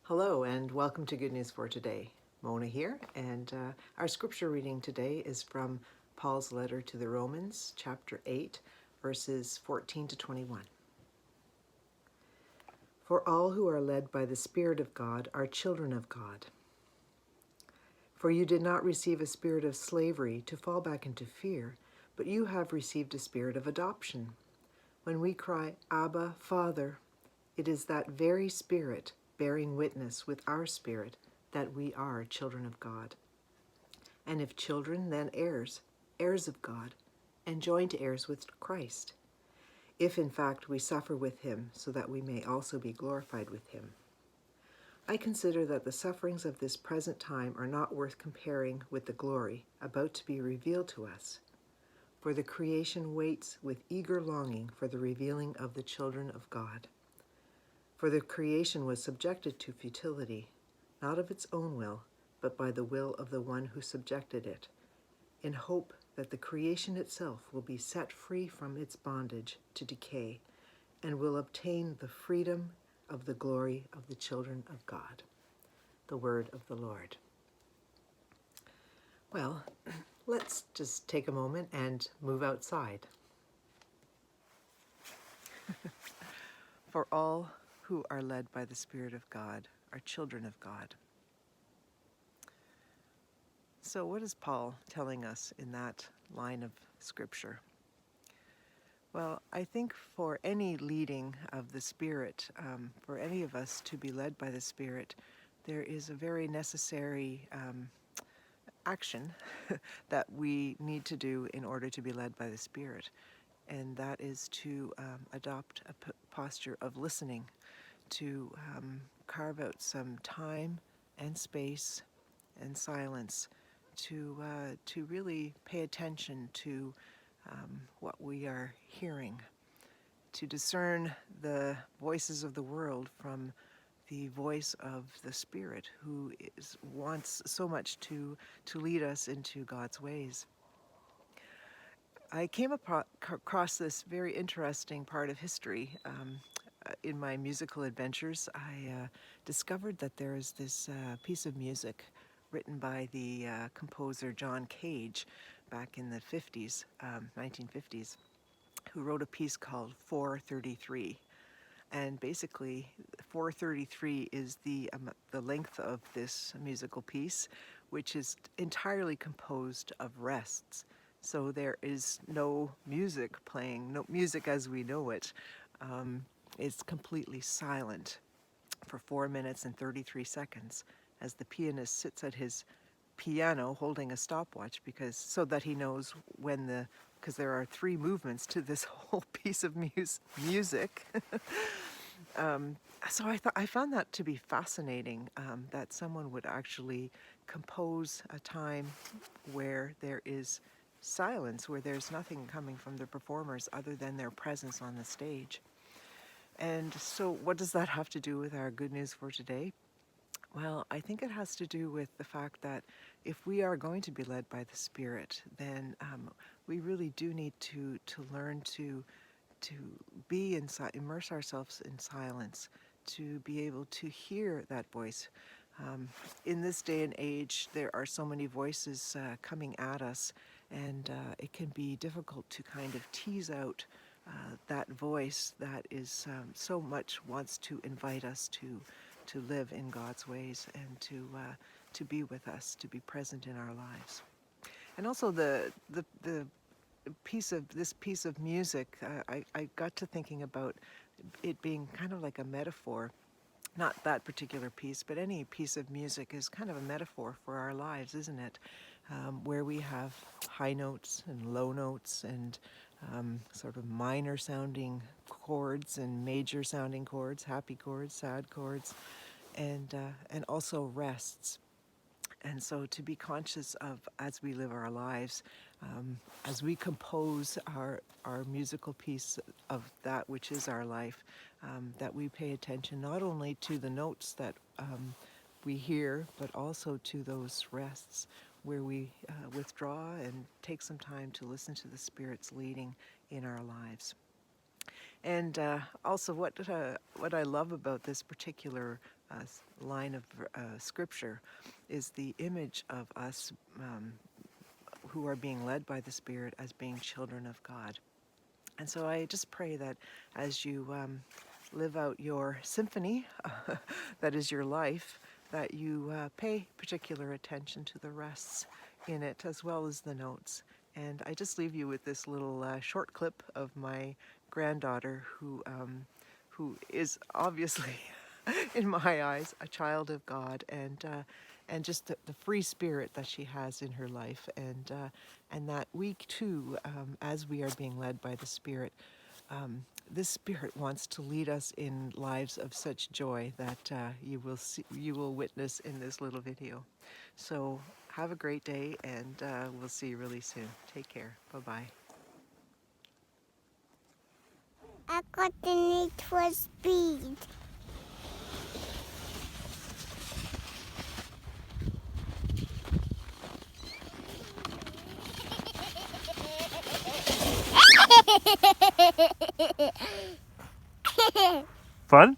Hello and welcome to Good News for Today. Mona here, and our scripture reading today is from Paul's letter to the Romans, chapter 8, verses 14 to 21. For all who are led by the Spirit of God are children of God. For you did not receive a spirit of slavery to fall back into fear, but you have received a spirit of adoption. When we cry, Abba, Father, it is that very Spirit bearing witness with our spirit that we are children of God. And if children, then heirs, heirs of God, and joint heirs with Christ, if in fact we suffer with him, so that we may also be glorified with him. I consider that the sufferings of this present time are not worth comparing with the glory about to be revealed to us. For the creation waits with eager longing for the revealing of the children of God. For the creation was subjected to futility, not of its own will, but by the will of the one who subjected it, in hope that the creation itself will be set free from its bondage to decay and will obtain the freedom of the glory of the children of God. The word of the Lord. Well, let's just take a moment and move outside. For all who are led by the Spirit of God are children of God. So what is Paul telling us in that line of scripture? Well, I think for any leading of the Spirit, for any of us to be led by the Spirit, there is a very necessary action that we need to do in order to be led by the Spirit. And that is to adopt a posture of listening, to carve out some time and space and silence to really pay attention to what we are hearing, to discern the voices of the world from the voice of the Spirit, who wants so much to lead us into God's ways. I came across this very interesting part of history. In my musical adventures, I discovered that there is this piece of music written by the composer John Cage back in the 50s, 1950s, who wrote a piece called 433. And basically, 433 is the length of this musical piece, which is entirely composed of rests. So there is no music playing, no music as we know it. It's completely silent for 4 minutes and 33 seconds as the pianist sits at his piano holding a stopwatch so that he knows when because there are 3 movements to this whole piece of music. So I found that to be fascinating, that someone would actually compose a time where there is silence, where there's nothing coming from the performers other than their presence on the stage. And so what does that have to do with our good news for today? Well, I think it has to do with the fact that if we are going to be led by the Spirit, then we really do need to learn to be immerse ourselves in silence, to be able to hear that voice. In this day and age, there are so many voices coming at us, and it can be difficult to kind of tease out that voice that is so much wants to invite us to live in God's ways and to be with us, to be present in our lives. And also the piece of music, I got to thinking about it being kind of like a metaphor. Not that particular piece, but any piece of music is kind of a metaphor for our lives, isn't it? Where we have high notes and low notes and sort of minor sounding chords and major sounding chords, happy chords, sad chords, and also rests. And so to be conscious of, as we live our lives, as we compose our musical piece of that which is our life, that we pay attention not only to the notes that we hear, but also to those rests where we withdraw and take some time to listen to the Spirit's leading in our lives. And also, what I love about this particular line of scripture is the image of us who are being led by the Spirit as being children of God. And so I just pray that as you live out your symphony, that is your life, that you pay particular attention to the rests in it as well as the notes. And I just leave you with this little short clip of my granddaughter who is obviously, in my eyes, a child of God, and just the free spirit that she has in her life, and that we too, as we are being led by the Spirit, this Spirit wants to lead us in lives of such joy that you will witness in this little video. So have a great day, and we'll see you really soon. Take care. Bye-bye. I got the Need for Speed. Fun?